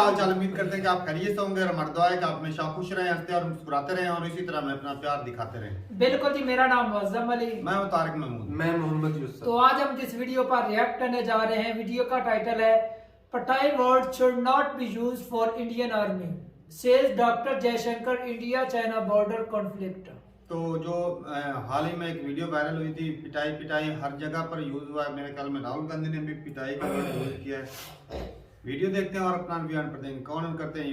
हाल चाल, उम्मीद करते हैं कि आप खैरियत से होंगे और हमारी दुआ है कि आप हमेशा खुश रहें, हंसते और मुस्कुराते रहें और इसी तरह हमें अपना प्यार दिखाते रहें। बिल्कुल जी, मेरा नाम मुअज्जम अली, मैं हूं तारिक महमूद। मैं मोहम्मद यूसुफ। तो आज हम जिस वीडियो पर रिएक्ट करने जा रहे हैं, वीडियो का टाइटल है पटाई word should not be used for Indian army, says doctor Jaishankar, India China border conflict. तो जो हाल ही में एक वीडियो वायरल हुई थी, पिटाई पिटाई हर जगह पर यूज हुआ है। मेरे ख्याल में राहुल गांधी ने भी पिटाई का वर्ड यूज किया है। वीडियो देखते हैं और अपना बयान पढ़ते हैं। कौन करते हैं?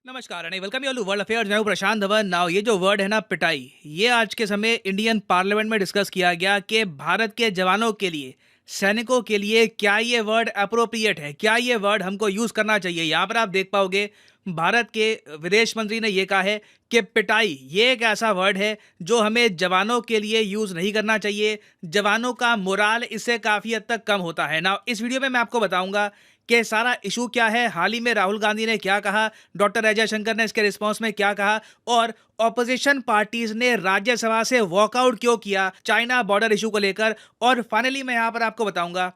नमस्कार and welcome you all to world affairs. मैं हूं प्रशांत धवन। नाउ ये जो वर्ड है ना पिटाई, ये आज के समय इंडियन पार्लियामेंट में डिस्कस किया गया कि भारत के जवानों के लिए, सैनिकों के लिए क्या ये वर्ड अप्रोप्रिएट है, क्या ये वर्ड हमको यूज करना चाहिए। यहाँ पर आप देख पाओगे भारत के विदेश मंत्री ने यह कहा है कि पिटाई ये एक ऐसा वर्ड है जो हमें जवानों के लिए यूज नहीं करना चाहिए। जवानों का मोराल इससे काफी हद तक कम होता है। ना इस वीडियो में मैं आपको बताऊंगा कि सारा इशू क्या है, हाल ही में राहुल गांधी ने क्या कहा, डॉक्टर जयशंकर ने इसके रिस्पांस में क्या कहा और ऑपोजिशन पार्टीज ने राज्यसभा से वॉकआउट क्यों किया चाइना बॉर्डर इशू को लेकर। और फाइनली मैं यहाँ पर आपको बताऊंगा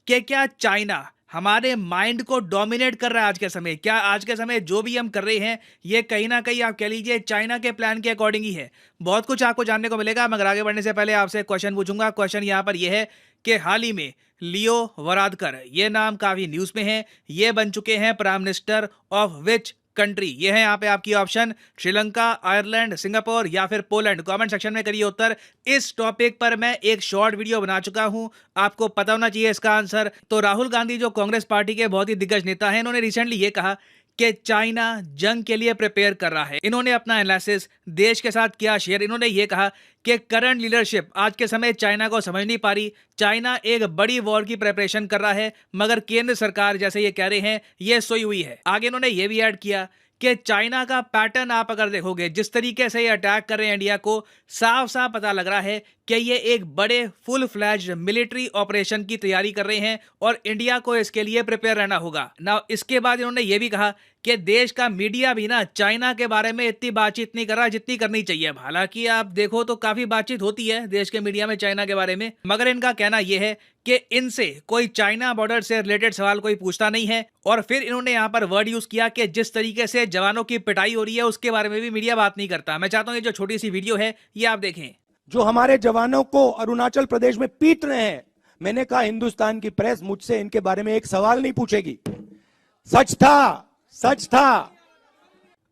कि क्या चाइना हमारे माइंड को डोमिनेट कर रहा है आज के समय। क्या आज के समय जो भी हम कर रहे हैं ये कहीं ना कहीं आप कह लीजिए चाइना के प्लान के अकॉर्डिंग ही है। बहुत कुछ आपको जानने को मिलेगा, मगर आगे बढ़ने से पहले आपसे क्वेश्चन पूछूंगा। क्वेश्चन यहाँ पर यह है कि हाल ही में लियो वरादकर, ये नाम काफी न्यूज में है, ये बन चुके हैं prime minister of which country. ये है यहाँ पे आपकी ऑप्शन, श्रीलंका, आयरलैंड, सिंगापुर या फिर पोलैंड। कमेंट सेक्शन में करिए उत्तर। इस टॉपिक पर मैं एक शॉर्ट वीडियो बना चुका हूं, आपको पता होना चाहिए इसका आंसर। तो राहुल गांधी जो कांग्रेस पार्टी के बहुत ही दिग्गज नेता हैं, इन्होंने रिसेंटली ये कहा कि चाइना जंग के लिए प्रिपेयर कर रहा है। इन्होंने अपना एनालिसिस देश के साथ किया शेयर। इन्होंने ये कहा कि करंट लीडरशिप आज के समय चाइना को समझ नहीं पा रही। चाइना एक बड़ी वॉर की प्रिपरेशन कर रहा है, मगर केंद्र सरकार जैसे ये कह रहे हैं ये सोई हुई है। आगे इन्होंने ये भी ऐड किया कि चाइना का पैटर्न आप अगर देखोगे, जिस तरीके से ये अटैक कर रहे हैं इंडिया को, साफ साफ पता लग रहा है कि ये एक बड़े फुल फ्लैज्ड मिलिट्री ऑपरेशन की तैयारी कर रहे हैं और इंडिया को इसके लिए प्रिपेयर रहना होगा। ना इसके बाद इन्होंने ये भी कहा कि देश का मीडिया भी ना चाइना के बारे में इतनी बातचीत नहीं कर रहा जितनी करनी चाहिए। हालांकि आप देखो तो काफी बातचीत होती है देश के मीडिया में चाइना के बारे में, मगर इनका कहना यह है कि इनसे कोई चाइना बॉर्डर से रिलेटेड सवाल कोई पूछता नहीं है। और फिर इन्होंने यहाँ पर वर्ड यूज किया कि जिस तरीके से जवानों की पिटाई हो रही है उसके बारे में भी मीडिया बात नहीं करता। मैं चाहता हूँ ये जो छोटी सी वीडियो है ये आप देखें। जो हमारे जवानों को अरुणाचल प्रदेश में पीट रहे हैं, मैंने कहा हिंदुस्तान की प्रेस मुझसे इनके बारे में एक सवाल नहीं पूछेगी। सच था, सच था।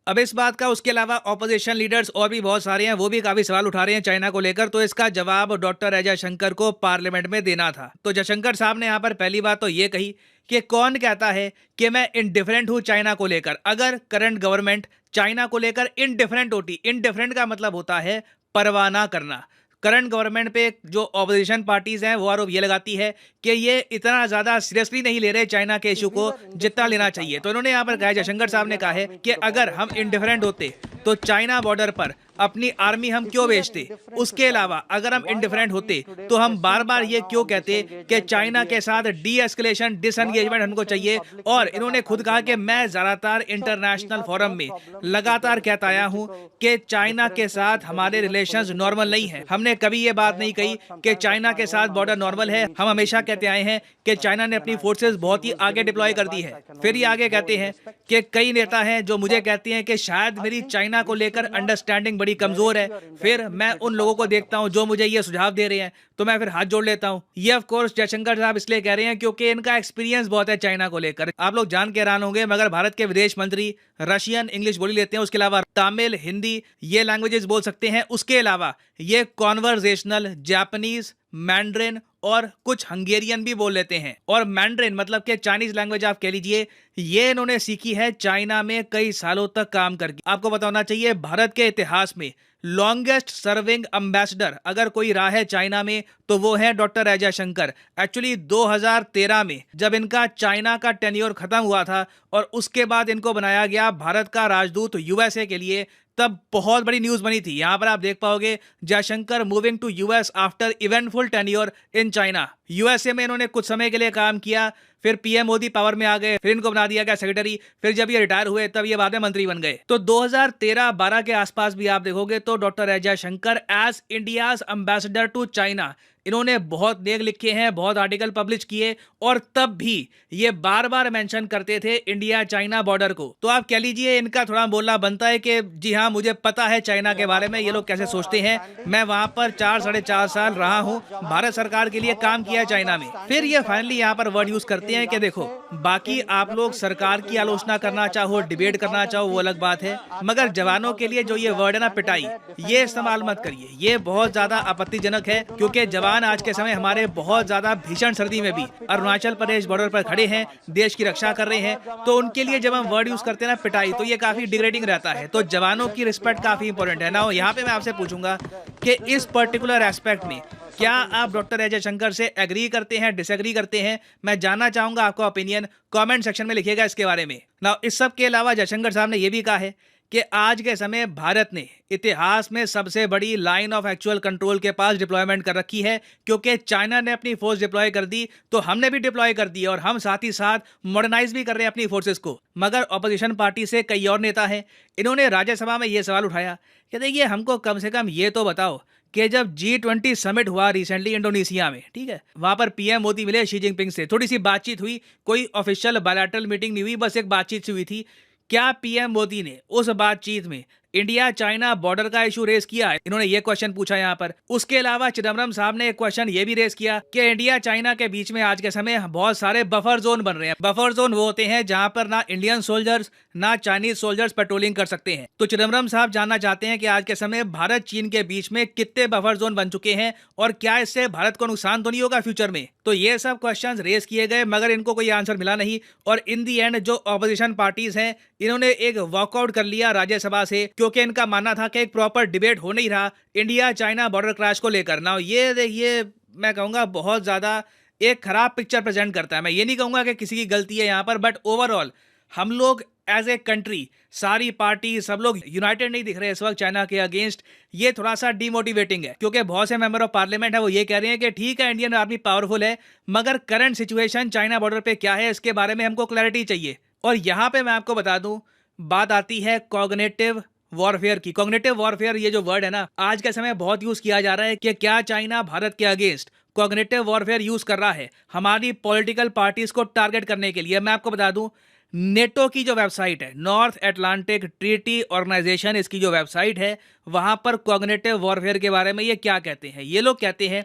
अब इस बात का उसके अलावा ऑपोजिशन लीडर्स और भी बहुत सारे हैं, वो भी काफी सवाल उठा रहे हैं चाइना को लेकर। तो इसका जवाब डॉक्टर जयशंकर को पार्लियामेंट में देना था। तो जयशंकर साहब ने यहाँ पर पहली बात तो ये कही कि कौन कहता है कि मैं इनडिफरेंट हूं चाइना को लेकर। अगर करंट गवर्नमेंट चाइना को लेकर इनडिफरेंट होती, इनडिफरेंट का मतलब होता है परवाह ना करना। करंट गवर्नमेंट पे जो ऑपोजिशन पार्टीज हैं वो आरोप ये लगाती है कि ये इतना ज्यादा सीरियसली नहीं ले रहे चाइना के इशू को जितना लेना चाहिए। तो इन्होंने यहाँ पर कहा, जयशंकर साहब ने कहा है कि अगर हम इनडिफरेंट होते तो चाइना बॉर्डर पर अपनी आर्मी हम क्यों भेजते। उसके अलावा अगर हम इनडिफरेंट होते तो हम बार बार ये क्यों कहते कि चाइना के साथ डी एस्केलेशन, डिसएंगेजमेंट हमको चाहिए। और इन्होंने खुद कहा कि मैं ज्यादातर इंटरनेशनल फोरम में लगातार कहता आया हूं कि चाइना के साथ हमारे रिलेशंस नॉर्मल नहीं है। हमने कभी ये बात नहीं कही कि चाइना के साथ बॉर्डर नॉर्मल है। हम हमेशा कहते आए हैं कि चाइना ने अपनी फोर्सेस बहुत ही आगे डिप्लॉय कर दी है। फिर ये आगे कहते हैं कि कई नेता हैं जो मुझे कहते हैं कि शायद मेरी चाइना को लेकर अंडरस्टैंडिंग बड़ी कमजोर है। फिर मैं उन लोगों को देखता हूं जो मुझे ये सुझाव दे रहे हैं, तो मैं फिर हाथ जोड़ लेता हूं। ये ऑफ कोर्स जयशंकर साहब इसलिए कह रहे हैं क्योंकि इनका एक्सपीरियंस बहुत है चाइना को लेकर। आप लोग जान के हैरान होंगे, मगर भारत के विदेश मंत्री रशियन, इंग्लिश बोल लेते हैं, उसके अलावा तमिल, हिंदी ये लैंग्वेजेस बोल सकते हैं। उसके अलावा ये कॉन्वर्जेशनल जापानीज, मैंड्रिन और कुछ हंगेरियन भी बोल लेते हैं। और मैंड्रिन मतलब कि चाइनीज लैंग्वेज आप कह लीजिए, ये इन्होंने सीखी है चाइना में कई सालों तक काम करके। आपको बताना चाहिए भारत के इतिहास में लॉन्गेस्ट सर्विंग एम्बेसडर अगर कोई रहा है चाइना में तो वो है डॉक्टर जयशंकर। एक्चुअली 2013 में जब इनका चाइना का टेन्योर खत्म हुआ था और उसके बाद इनको बनाया गया भारत का राजदूत यूएसए के लिए, तब बहुत बड़ी न्यूज बनी थी। यहां पर आप देख पाओगे Jaishankar moving to US after eventful tenure in China. USA में इन्होंने कुछ समय के लिए काम किया, फिर पीएम मोदी पावर में आ गए, फिर इनको बना दिया गया सेक्रेटरी, फिर जब ये रिटायर हुए तब ये बाद में मंत्री बन गए। तो 2013-12 के आसपास भी आप देखोगे तो doctor S Jaishankar as India's ambassador to China, इन्होंने बहुत लेख लिखे हैं, बहुत आर्टिकल पब्लिश किए, और तब भी ये बार बार मेंशन करते थे इंडिया चाइना बॉर्डर को। तो आप कह लीजिए इनका थोड़ा बोलना बनता है कि जी हाँ, मुझे पता है चाइना के बारे में, ये लोग कैसे सोचते हैं, मैं वहां पर 4-4.5 साल रहा हूं, भारत सरकार के लिए काम किया है चाइना में। फिर ये फाइनली यहाँ पर वर्ड यूज करते हैं कि देखो, बाकी आप लोग सरकार की आलोचना करना चाहो, डिबेट करना चाहो, वो अलग बात है, मगर जवानों के लिए जो ये वर्ड है ना पिटाई, ये इस्तेमाल मत करिए। ये बहुत ज्यादा आपत्तिजनक है, क्योंकि जवान आज के समय हमारे बहुत ज्यादा भीषण सर्दी में भी अरुणाचल प्रदेश बॉर्डर पर खड़े हैं, देश की रक्षा कर रहे हैं, तो उनके लिए जब हम वर्ड यूज करते हैं ना पिटाई, तो ये काफी डिग्रेडिंग रहता है। तो जवानों की रिस्पेक्ट काफी इंपॉर्टेंट है ना। यहाँ पे मैं आपसे पूछूंगा कि इस पर्टिकुलर एस्पेक्ट में क्या आप डॉक्टर एस जयशंकर से एग्री करते हैं, डिसएग्री करते हैं? मैं जानना चाहूंगा आपका ओपिनियन, कमेंट सेक्शन में लिखिएगा इसके बारे में ना। इस सब के अलावा जयशंकर साहब ने यह भी कहा है कि आज के समय भारत ने इतिहास में सबसे बड़ी लाइन ऑफ एक्चुअल कंट्रोल के पास डिप्लॉयमेंट कर रखी है, क्योंकि चाइना ने अपनी फोर्स डिप्लॉय कर दी तो हमने भी डिप्लॉय कर दी, और हम साथ ही साथ मॉडर्नाइज भी कर रहे हैं अपनी फोर्सेस को। मगर ऑपोजिशन पार्टी से कई और नेता हैं, इन्होंने राज्यसभा में यह सवाल उठाया कि देखिए, हमको कम से कम ये तो बताओ कि जब G20 समिट हुआ रिसेंटली इंडोनेशिया में, ठीक है, वहां पर पीएम मोदी मिले शी जिनपिंग से, थोड़ी सी बातचीत हुई, कोई ऑफिशियल बायलैटरल मीटिंग नहीं हुई, बस एक बातचीत हुई थी। क्या पीएम मोदी ने उस बातचीत में इंडिया चाइना बॉर्डर का इशू रेस किया है? इन्होंने ये क्वेश्चन पूछा यहाँ पर। उसके अलावा चिदम्बरम साहब ने एक क्वेश्चन ये भी रेस किया कि इंडिया चाइना के बीच में आज के समय बहुत सारे बफर जोन बन रहे हैं। बफर जोन वो होते हैं जहां पर ना इंडियन सोल्जर्स ना चाइनीज सोल्जर्स पेट्रोलिंग कर सकते हैं। तो चिदम्बरम साहब जानना चाहते हैं कि आज के समय भारत चीन के बीच में कितने बफर जोन बन चुके हैं, और क्या इससे भारत को नुकसान तो नहीं होगा फ्यूचर में? तो ये सब क्वेश्चंस रेस किए गए, मगर इनको कोई आंसर मिला नहीं, और इन दी एंड जो ऑपोजिशन पार्टीज हैं, इन्होंने एक वॉकआउट कर लिया राज्यसभा से, क्योंकि इनका मानना था कि एक प्रॉपर डिबेट हो नहीं रहा इंडिया चाइना बॉर्डर क्रैश को लेकर ना। ये देखिए, मैं कहूँगा बहुत ज़्यादा एक खराब पिक्चर प्रेजेंट करता है। मैं ये नहीं कहूँगा कि किसी की गलती है यहाँ पर, बट ओवरऑल हम लोग एज ए कंट्री, सारी पार्टी, सब लोग यूनाइटेड नहीं दिख रहे इस वक्त चाइना के अगेंस्ट। ये थोड़ा सा डिमोटिवेटिंग है, क्योंकि बहुत से मेंबर ऑफ पार्लियामेंट है वो ये कह रहे हैं कि ठीक है, इंडियन आर्मी पावरफुल है, मगर करंट सिचुएशन चाइना बॉर्डर पे क्या है इसके बारे में हमको क्लैरिटी चाहिए। और यहाँ पे मैं आपको बता दूं, बात आती है कॉग्निटिव वॉरफेयर की। कॉग्निटिव वॉरफेयर ये जो वर्ड है ना, आज के समय बहुत यूज किया जा रहा है कि क्या चाइना भारत के अगेंस्ट कॉग्निटिव वॉरफेयर यूज कर रहा है हमारी पॉलिटिकल पार्टीज को टारगेट करने के लिए। मैं आपको बता दूं, नेटो की जो वेबसाइट है, नॉर्थ एटलांटिक ट्रीटी ऑर्गेनाइजेशन, इसकी जो वेबसाइट है, वहां पर कॉग्निटिव वॉरफेयर के बारे में ये क्या कहते हैं? ये लोग कहते हैं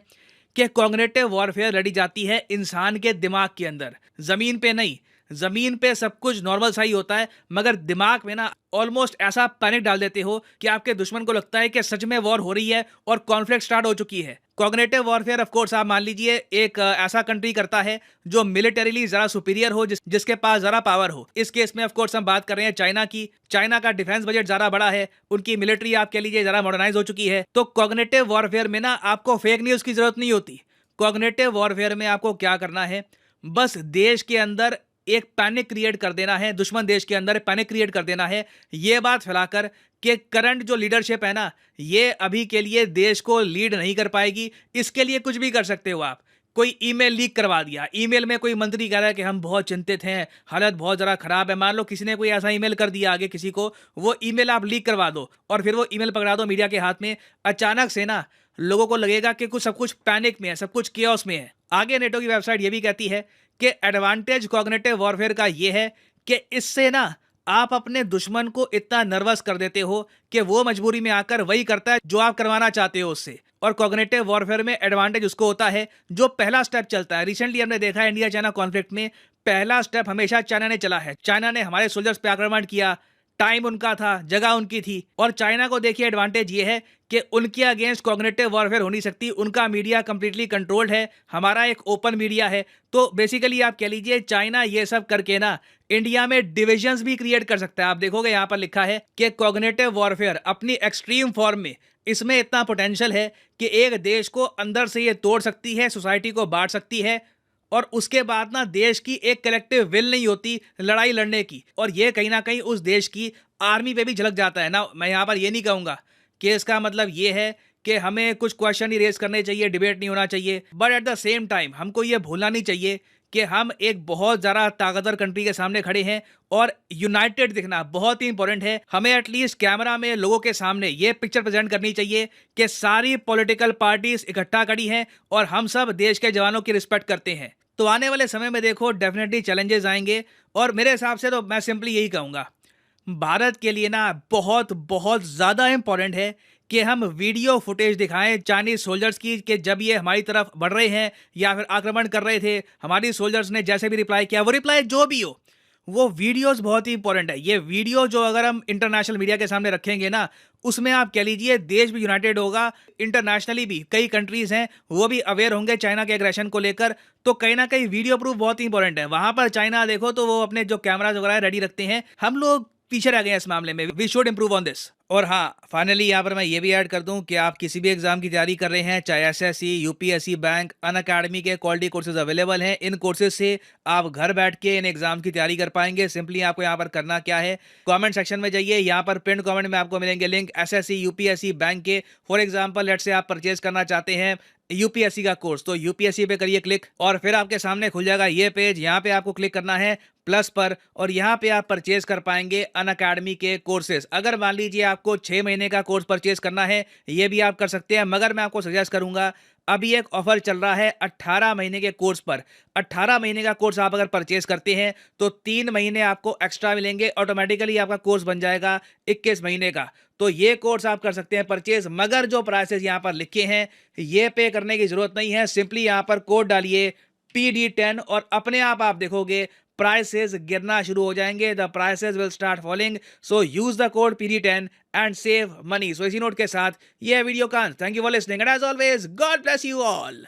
कि कॉग्निटिव वॉरफेयर लड़ी जाती है इंसान के दिमाग के अंदर, जमीन पे नहीं। जमीन पे सब कुछ नॉर्मल सा ही होता है, मगर दिमाग में ना ऑलमोस्ट ऐसा पैनिक डाल देते हो कि आपके दुश्मन को लगता है कि सच में वॉर हो रही है और कॉन्फ्लिक्ट स्टार्ट हो चुकी है। कॉग्निटिव वॉरफेयर ऑफ कोर्स आप मान लीजिए एक ऐसा कंट्री करता है जो मिलिटरीली जरा सुपीरियर हो, जिसके पास जरा पावर हो। इस केस में ऑफ कोर्स हम बात कर रहे हैं चाइना की। चाइना का डिफेंस बजट ज्यादा बड़ा है, उनकी मिलिट्री आप कह लीजिए जरा मॉडर्नाइज हो चुकी है। तो कॉग्निटिव वॉरफेयर में ना आपको फेक न्यूज की जरूरत नहीं होती। कॉग्निटिव वॉरफेयर में आपको क्या करना है, बस देश के अंदर एक पैनिक क्रिएट कर देना है, दुश्मन देश के अंदर पैनिक क्रिएट कर देना है, ये बात फैलाकर कि करंट जो लीडरशिप है ना, ये अभी के लिए देश को लीड नहीं कर पाएगी। इसके लिए कुछ भी कर सकते हो आप। कोई ईमेल लीक करवा दिया, ईमेल में कोई मंत्री कह रहा है कि हम बहुत चिंतित हैं, हालत बहुत ज़रा खराब है। मान लो किसी ने कोई ऐसा ईमेल कर दिया आगे किसी को, वो ईमेल आप लीक करवा दो और फिर वो ईमेल पकड़ा दो मीडिया के हाथ में। अचानक से ना लोगों को लगेगा कि सब कुछ पैनिक में है, सब कुछ केओस में है। आगे नेटो की वेबसाइट ये भी कहती है कि एडवांटेज कॉग्निटिव वॉरफेयर का ये है कि इससे ना आप अपने दुश्मन को इतना नर्वस कर देते हो कि वो मजबूरी में आकर वही करता है जो आप करवाना चाहते हो उससे। और कॉग्निटिव वॉरफेयर में एडवांटेज उसको होता है जो पहला स्टेप चलता है। रिसेंटली हमने देखा है इंडिया चाइना कॉन्फ्लिक्ट में पहला स्टेप हमेशा चाइना ने चला है। चाइना ने हमारे सोल्जर्स पे आक्रमण किया, टाइम उनका था, जगह उनकी थी। और चाइना को देखिए एडवांटेज ये है कि उनके अगेंस्ट कॉग्निटिव वॉरफेयर हो नहीं सकती, उनका मीडिया कंप्लीटली कंट्रोल्ड है, हमारा एक ओपन मीडिया है। तो बेसिकली आप कह लीजिए चाइना ये सब करके ना इंडिया में डिविजन्स भी क्रिएट कर सकता है। आप देखोगे यहाँ पर लिखा है कि कॉग्निटिव वॉरफेयर अपनी एक्सट्रीम फॉर्म में इसमें इतना पोटेंशियल है कि एक देश को अंदर से ये तोड़ सकती है, सोसाइटी को बांट सकती है, और उसके बाद ना देश की एक कलेक्टिव विल नहीं होती लड़ाई लड़ने की। और ये कहीं ना कहीं उस देश की आर्मी पे भी झलक जाता है ना। मैं यहाँ पर ये नहीं कहूँगा कि इसका मतलब ये है कि हमें कुछ क्वेश्चन ही रेज करने चाहिए, डिबेट नहीं होना चाहिए, but at the same time हमको ये भूलना नहीं चाहिए कि हम एक बहुत ज़्यादा ताकतवर कंट्री के सामने खड़े हैं और यूनाइटेड दिखना बहुत ही इंपॉर्टेंट है। हमें एटलीस्ट कैमरा में लोगों के सामने ये पिक्चर प्रेजेंट करनी चाहिए कि सारी पॉलिटिकल पार्टीज इकट्ठा खड़ी हैं और हम सब देश के जवानों की रिस्पेक्ट करते हैं। तो आने वाले समय में देखो डेफिनेटली चैलेंजेस आएंगे और मेरे हिसाब से तो मैं सिंपली यही कहूँगा, भारत के लिए ना बहुत बहुत ज़्यादा इंपॉर्टेंट है कि हम वीडियो फुटेज दिखाएं चाइनीज सोल्जर्स की कि जब ये हमारी तरफ बढ़ रहे हैं या फिर आक्रमण कर रहे थे, हमारी सोल्जर्स ने जैसे भी रिप्लाई किया, वो रिप्लाई जो भी हो, वो वीडियोस बहुत ही इंपॉर्टेंट है। ये वीडियो जो अगर हम इंटरनेशनल मीडिया के सामने रखेंगे ना, उसमें आप कह लीजिए देश भी यूनाइटेड होगा, इंटरनेशनली भी कई कंट्रीज हैं वो भी अवेयर होंगे चाइना के एग्रेशन को लेकर। तो कहीं ना कहीं वीडियो प्रूफ बहुत ही इंपॉर्टेंट है। वहां पर चाइना देखो तो वो अपने जो कैमराज वगैरह रेडी रखते हैं, हम लोग पीछे रह गए इस मामले में। We should improve on this. और हाँ, फाइनली यहाँ पर मैं ये भी ऐड कर दूं कि आप किसी भी एग्जाम की तैयारी कर रहे हैं, चाहे एसएससी, यूपीएससी, बैंक, अनअकैडमी के क्वालिटी कोर्सेज अवेलेबल हैं। इन कोर्सेज से आप घर बैठ के इन एग्जाम की तैयारी कर पाएंगे। सिंपली आपको यहाँ पर करना क्या है, कमेंट सेक्शन में जाइए, यहाँ पर पिन कमेंट में आपको मिलेंगे लिंक एसएससी, यूपीएससी, बैंक के। फॉर एग्जाम्पल लेट से आप परचेज करना चाहते हैं यूपीएससी का कोर्स, तो यूपीएससी पे करिए क्लिक और फिर आपके सामने खुल जाएगा ये पेज। यहाँ पे आपको क्लिक करना है प्लस पर और यहाँ पे आप परचेज कर पाएंगे अनअकैडमी के कोर्सेज। अगर मान लीजिए आपको 6 महीने का कोर्स परचेज करना है, ये भी आप कर सकते हैं, मगर मैं आपको सजेस्ट करूंगा अभी एक ऑफर चल रहा है 18 महीने के कोर्स पर। 18 महीने का कोर्स आप अगर परचेज करते हैं तो 3 महीने आपको एक्स्ट्रा मिलेंगे, ऑटोमेटिकली आपका कोर्स बन जाएगा 21 महीने का। तो ये कोर्स आप कर सकते हैं परचेज, मगर जो प्राइसेस यहाँ पर लिखे हैं ये पे करने की जरूरत नहीं है। सिंपली यहाँ पर कोड डालिए PD10 और अपने आप देखोगे प्राइसेस गिरना शुरू हो जाएंगे। The prices will start falling, so use the code PD10 and save money. So इसी नोट के साथ ये वीडियो का अंत। Thank you for listening and as always God bless you all.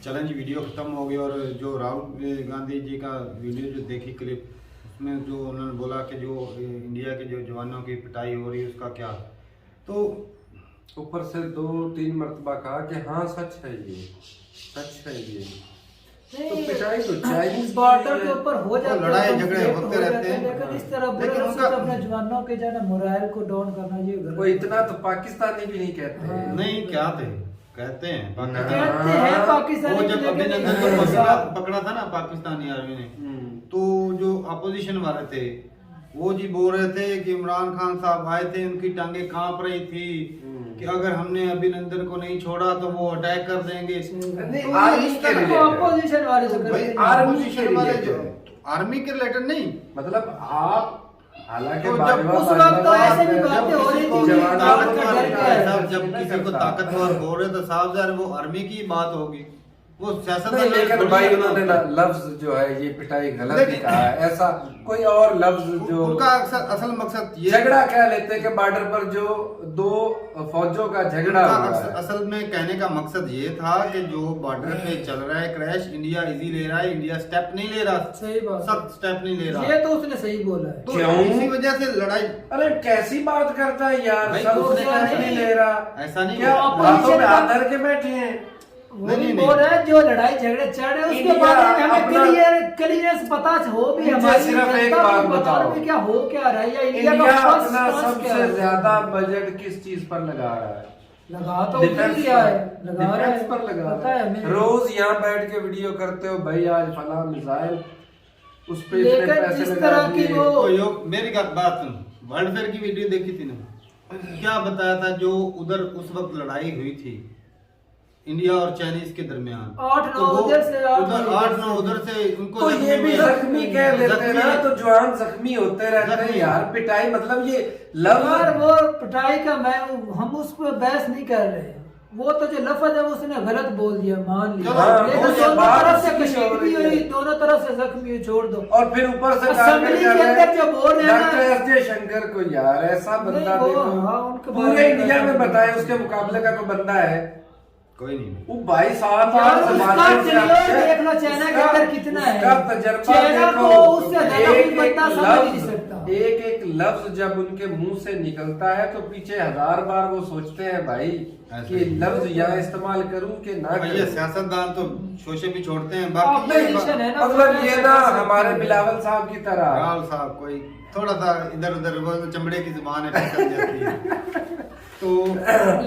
चलें जी, वीडियो ख़त्म हो गई। और जो राहुल गांधी जी का वीडियो जो देखी क्लिप, उसमें जो उन्होंने बोला कि जो इंडिया के जो जवानों की पिटाई हो रही है उसका क्या, तो ऊपर से 2-3 मरतबा कहा कि हाँ सच है ये, सच है ये। तो पिटाई तो चाइनीज बॉर्डर के ऊपर हो जाता है, लड़ाई झगड़े होते रहते हैं, लेकिन इस तरह लेकिन उनका अपने जवानों के जो है ना मोरल को डाउन करना ये गलत वो इतना तो पाकिस्तानी भी नहीं कहते हैं। नहीं क्या थे, कहते हैं कहते हैं पाकिस्तानी। वो जब अभिनंदन को पकड़ा था ना पाकिस्तानी आर्मी ने, तो जो अपोजिशन वाले थे वो जी बोल रहे थे कि इमरान खान साहब आए थे, उनकी टांगे कांप रही थी कि अगर हमने अभिनंदन को नहीं छोड़ा तो वो अटैक कर देंगे। अपोजिशन वाले जो करते हैं, आर्मी के रिलेटेड नहीं, मतलब आप हालांकि तो जब उस वक्त तो ऐसे भी बातें हो रही थी, जब किसी को ताकतवर हो रहे तो साहब यार वो आर्मी की बात होगी, वो सियासत नहीं, लेकिन भाई उन्होंने लफ्ज जो है ये पिटाई गलत ही कहा है। ऐसा कोई और लफ्ज जो उनका असल मकसद ये झगड़ा कह लेते हैं कि बॉर्डर पर जो 2 फौजों का झगड़ा हुआ है। असल में कहने का मकसद ये था कि जो बॉर्डर पे चल रहा है क्रैश, इंडिया इजी ले रहा है, इंडिया स्टेप नहीं ले रहा, सही बात, सख्त स्टेप नहीं ले रहा। ये तो उसने सही बोला है। तो क्यों? इसी वजह से लड़ाई। अरे कैसी बात करता है यार, भाई, सब उसने स्टेप नहीं- नहीं ले रहा, ऐसा नहीं क्या बोला। बातों में हाथ धर के बैठे हैं। वो नहीं, भी नहीं, बोल रहा है जो लड़ाई झगड़े चल रहे हैं उसके इंडिया बारे में हमें अपना- क्लियरेंस पता हो भी, मुझे हमारी सिर्फ एक जनता बात को बताओ। बताओ भी क्या हो क्या रहा है, या इंडिया इंडिया का फर्स्ट अपना क्या सबसे है? ज्यादा बजट किस चीज पर लगा रहा है? लगा तो डिफेंस दिया है, पर, लगा रहा डिफेंस है, पर लगा पता रहा है है। हमें। रोज यहाँ बैठ के वीडियो करते हो भाई आज फला मिसाइल, उस पे इतने लेकिन पैसे जिस लगा तरह की दिए। वो तो यो मेरी बात सुन, वर्ल्ड फेयर की वीडियो देखी थी ना, क्या बताया था जो उधर उस वक्त लड़ाई हुई थी इंडिया और चाइनीज के दरमियान, 8-9 तो वो उधर से, 8-9 उधर से उनको तो ये भी जख्मी कह देते हैं ना, तो जवान जख्मी होते रहते हैं जख्मी। यार। पिटाई मतलब ये यार लफ्ज वो पिटाई का हम उस पर बहस नहीं कर रहे हैं, वो तो जो लफ्ज है उसने गलत बोल दिया, मान लिया, हाँ, लेकिन वो दोनों बात तरफ से इसकी हो कशीदगी रही है। हुई, दोनों तरफ से जख्मी हुई, छोड़ दो। और फिर ऊपर से असेंबली के अंदर जो बोल रहे हैं ना- डॉक्टर एस जयशंकर को यार ऐसा बंदा नहीं, वो, देखो हाँ, उनके बारे पूरे में इंडिया में बताया। बताए उसके मुकाबले का कोई बंदा है? कोई नहीं। वो भाई साहब यार, आज उसका जमाने से तजुर्बा अच्छे- देख लो चाइना के अंदर कितना है। उसका तजर्बा चाइना देखो, को उससे ज्यादा कोई एक-एक बंदा समझ नहीं लफ्ज, सकता। एक एक लफ्ज जब उनके मुंह से निकलता है तो पीछे 1000 बार वो सोचते हैं भाई कि लफ्ज यहाँ इस्तेमाल करूं कि ना ये करूं। सियासतदान तो शोशे भी छोड़ते हैं, ऑपोजिशन है ना, मतलब ये ना हमारे बिलावल साहब की तरह राहुल साहब कोई थोड़ा सा इधर उधर वो चमड़े की जुबान है फिसल जाती है तो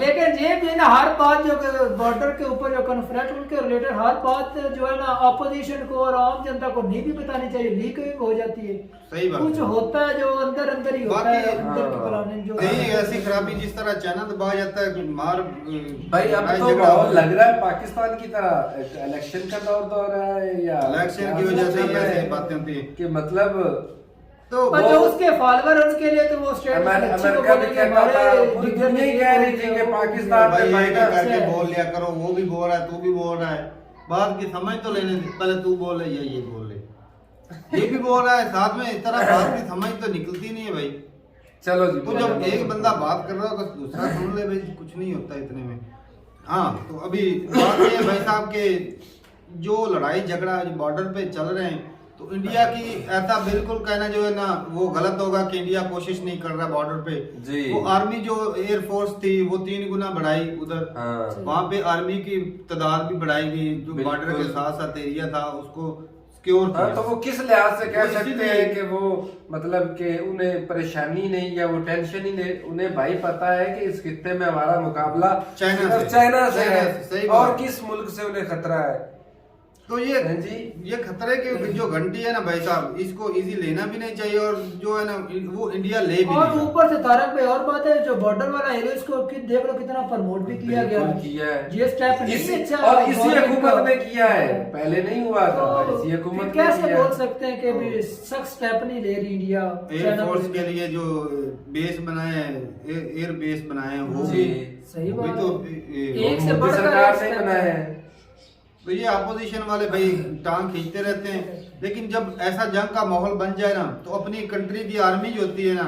लेकिन ये भी ना हर बात जो बॉर्डर के ऊपर जो कॉन्फ्लिक्ट उनके रिलेटेड हर बात जो है ना ऑपोजिशन को और आम जनता को नहीं भी बतानी चाहिए, लीक हो जाती है। सही बात कुछ है। होता है जो अंदर अंदर ही होता है, बाकी- अंदर की प्लानिंग जो नहीं ऐसी खराबी जिस तरह चाइना दबाया जाता है कि मार भाई अब लड़ाई तो झगड़ा माहौल होता है। लग रहा है पाकिस्तान की तरह इलेक्शन का दौर है या इलेक्शन की वजह से ये ऐसी बातें होती है कि मतलब तो पर वो जो उसके फॉलोअर उनके लिए तो वो अमेरिका भी कहता था, पूरी दुनिया ही कह रही थी कि पाकिस्तान भाई में ये माइनस करके है। बोल लिया करो, वो भी बोल रहा है तू भी बोल रहा है, बात की समझ तो लेने दे, पहले तू बोल ले या ये बोल ले, ये भी बोल रहा है साथ में, इस तरह बात की समझ तो निकलती नहीं है भाई। चलो जी तो जब एक बंदा बात कर रहा हो तो दूसरा सुन ले भाई, कुछ नहीं होता इतने में। हाँ तो अभी बात ये है भाई साहब के जो लड़ाई झगड़ा जो बॉर्डर पे चल रहे हैं तो इंडिया की ऐसा बिल्कुल कहना जो है ना वो गलत होगा कि इंडिया कोशिश नहीं कर रहा बॉर्डर पे। जी। वो आर्मी जो एयरफोर्स थी वो 3 गुना बढ़ाई उधर, हाँ। वहाँ पे आर्मी की तादाद भी बढ़ाई गई, जो बिल्कुल। बॉर्डर के साथ साथ एरिया था उसको सिक्योर हाँ, किया। तो वो किस लिहाज से कह वो सकते इसीलिए- हैं कि वो मतलब कि उन्हें परेशानी नहीं या वो टेंशन ही नहीं, उन्हें भाई पता है कि इस खित्ते में हमारा मुकाबला चाइना सिर्फ से। चाइना से चाइना है से, सही बात। और किस मुल्क से उन्हें खतरा है। तो ये हाँ जी। ये खतरे की जो घंटी है ना भाई साहब, इसको इजी लेना भी नहीं चाहिए और जो है ना वो इंडिया ले भी और नहीं रहा। ऊपर से तारक भाई और बात है जो बॉर्डर वाला एरिया इसको देख लो कितना प्रमोट भी किया गया बिल्कुल किया है। ये स्टेप नहीं अच्छा और इसी गवर्नमेंट हुकूमत का। ने किया है, पहले नहीं हुआ था, तो इसी हुकूमत फिर ने कैसे किया बोल है। सकते हैं कि भी सख्त स्टेप नहीं ले रही इंडिया एयरफोर्स के लिए जो बेस बनाए हैं, एयर बेस बनाए हैं वो जी। भी सही वो भी बात तो है। ए- एक से मोदी बढ़कर सरकार एक ने step बनाया है। है। तो ये अपोजिशन वाले भाई टांग खींचते रहते हैं, लेकिन जब ऐसा जंग का माहौल बन जाए ना तो अपनी कंट्री की आर्मी जो होती है ना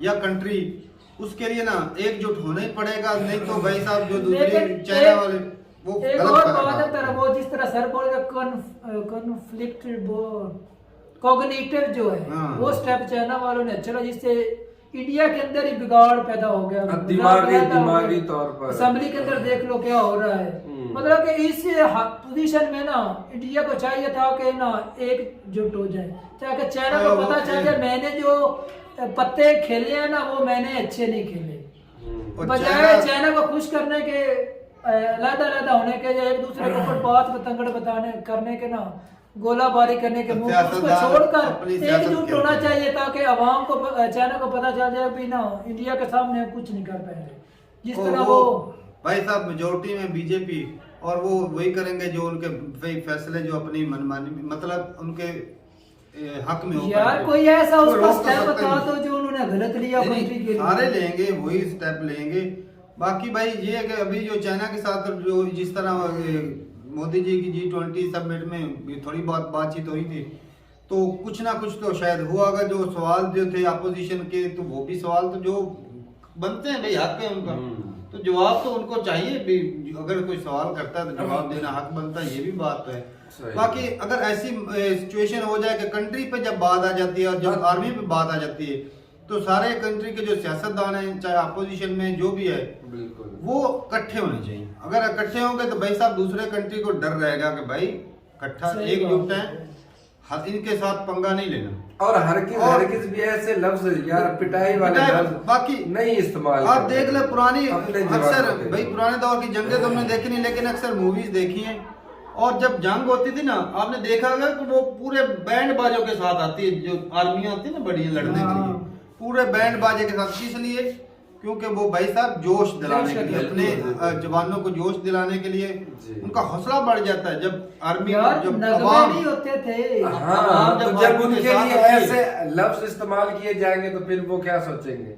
या कंट्री उसके लिए ना एकजुट होना ही पड़ेगा, नहीं तो भाई साहब जो दूसरी लेकिन चाइना एक- वाले वो एक गलत और करेगा। बात है तरह वो जिस तरह सर बोल कॉन्फ्लिक्ट कॉग्निटिव जो है हाँ। वो स्टेप चाइना वालों ने अच्छा जिससे इंडिया के अंदर ही बिगाड़ पैदा हो गया, दिमागी तौर पर असेंबली के अंदर देख लो क्या हो रहा है। मतलब कि इस पोजीशन में ना इंडिया को चाहिए था कि ना एकजुट हो जाए, ताकि चाइना को पता चल जाए मैंने जो पत्ते खेले हैं ना वो मैंने अच्छे नहीं खेले, और बजाय चाइना को खुश करने के अलग होने के या एक दूसरे के ऊपर बात बतंगड़ बताने करने के ना गोलाबारी करने के मुंह उसको सियासतदान छोड़कर अपनी सियासत एकजुट खेलते होना हैं। चाहिए ताकि अवाम को चाइना को पता चल जाए भी ना इंडिया के सामने हम कुछ नहीं कर पाएंगे जिस तरह वो भाई साहब मेजोरिटी में बीजेपी और वो वही करेंगे जो उनके भाई फैसले जो अपनी मनमानी मतलब उनके हक में होकर यार के। कोई ऐसा कोई उसका रोक तो स्टेप सकता बता नहीं। दो जो उन्होंने गलत लिया नहीं, कंट्री के लिए। सारे लेंगे वही स्टेप लेंगे। बाकी भाई ये है कि अभी जो चाइना के साथ जो जिस तरह मोदी जी की G20 समिट में थोड़ी बहुत बातचीत हुई थी तो कुछ ना कुछ तो शायद हुआ होगा। जो सवाल जो थे अपोजिशन के तो वो भी सवाल तो जो बनते हैं भाई हक है उनका, तो जवाब तो उनको चाहिए भी, अगर कोई सवाल करता है तो जवाब देना हक बनता है, ये भी बात है। सही। बाकी अगर ऐसी सिचुएशन हो जाए कि कंट्री पे जब बात आ जाती है और जब आर्मी पे बात आ जाती है तो सारे कंट्री के जो सियासतदान हैं चाहे अपोजिशन में जो भी है बिल्कुल वो इकट्ठे होने चाहिए। अगर इकट्ठे होंगे तो भाई साहब दूसरे कंट्री को डर रहेगा कि भाई इकट्ठा सही एकजुट बात है, इनके साथ पंगा नहीं लेना। और हरगिज भी ऐसे लफ्ज यार पिटाई वाले पिटाई- लफ्ज बाकी नहीं इस्तेमाल आप करते। देख ले पुरानी अपने अक्सर जवानों के भाई लिए। पुराने दौर की जंगें तो हमने देखी नहीं लेकिन अक्सर मूवीज देखी हैं और जब जंग होती थी ना आपने देखा होगा कि वो पूरे बैंड बाजों के साथ आती है, जो आर्मियां आती है ना बड़ी लड़ने के लिए पूरे बैंड बाजे के साथ। इसलिए क्योंकि वो भाई साहब जोश दिलाने के लिए अपने जवानों को जोश दिलाने के लिए जी। उनका हौसला बढ़ जाता है। जब आर्मी यार जब नगमे अवाम नहीं होते थे। हाँ आवाम तो जब जब आर्मी उनके के साथ लिए आती है- ऐसे लफ्ज इस्तेमाल किए जाएंगे तो फिर वो क्या सोचेंगे?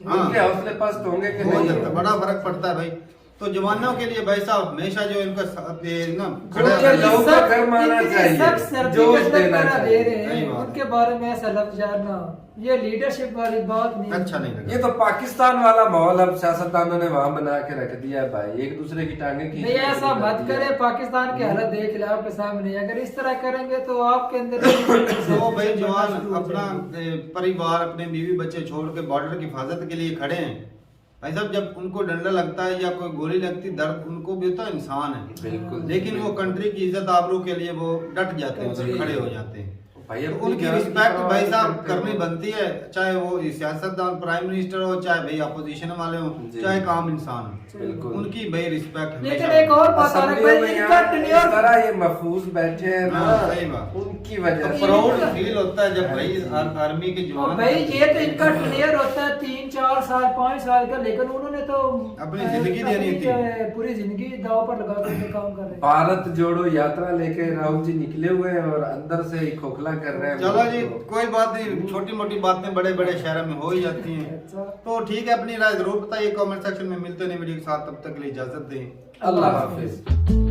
हाँ। उनके हौसले पस्त होंगे कि हो नहीं जाता है, बड़ा फर्क पड़ता है भाई। तो जवानों के लिए भाई साहब हमेशा जो इनका साथ ये ना खड़ा उनके रहना लोगों का घर माना इतनी चाहिए, सब सर्दी जोश के अंदर देना पहरा चाहिए। दे रहे सही हैं, बात है। उनके बारे में ऐसा लफ्ज जानना, ये लीडरशिप वाली बात नहीं है। अच्छा नहीं लगा। ये तो पाकिस्तान वाला माहौल अब सियासतदानों ने वहां बना के रख दिया है भाई, एक दूसरे की टांगे खींचने नहीं के ऐसा लिए मत कर दिया करे, है। पाकिस्तान की हालत देख ले आपके सामने, अगर इस तरह करेंगे तो आपके अंदर तो भाई जवान अपना परिवार अपने बीवी बच्चे छोड़ के बॉर्डर की हिफाजत के लिए खड़े हैं भाई साहब। जब उनको डंडा लगता है या कोई गोली लगती, दर्द उनको भी होता है, इंसान है बिल्कुल। लेकिन वो कंट्री की इज्जत आबरू के लिए वो डट जाते हैं, उधर खड़े हो जाते हैं। भाई तो अपनी उनकी जान की रिस्पेक्ट परवाह भाई नहीं साहब करते करनी वो। बनती है, चाहे वो सियासतदान प्राइम मिनिस्टर हो, चाहे भाई अपोजिशन वाले हो, जी। चाहे काम इंसान हो, बिल्कुल। उनकी भाई रिस्पेक्ट लेकिन एक और बात आ रही असम्बलियों है में भाई, यहाँ इनका इस टेन्योर तरह ये महफूज बैठे हैं ना, हाँ, सही बात। उनकी वजह तो से प्राउड फील होता है जब भाई आर्मी के और जवान भाई ये तो इनका क्लियर होता है 3-4 साल 5 साल का, लेकिन उन्होंने तो अपनी जिंदगी देनी थी। अपनी पूरी जिंदगी दाव पर लगा कर काम कर रहे हैं। भारत जोड़ो यात्रा लेके राहुल जी निकले हुए हैं और अंदर से ही खोखला कर रहे हैं। चलो जी, कोई बात नहीं, छोटी मोटी बातें बड़े बड़े शहरों में हो ही जाती हैं। तो ठीक है, अपनी राय जरूर बताइए कमेंट सेक्शन में। मिलते हैं वीडियो के साथ, तब तक के लिए इजाजत दें। अल्लाह हाफिज।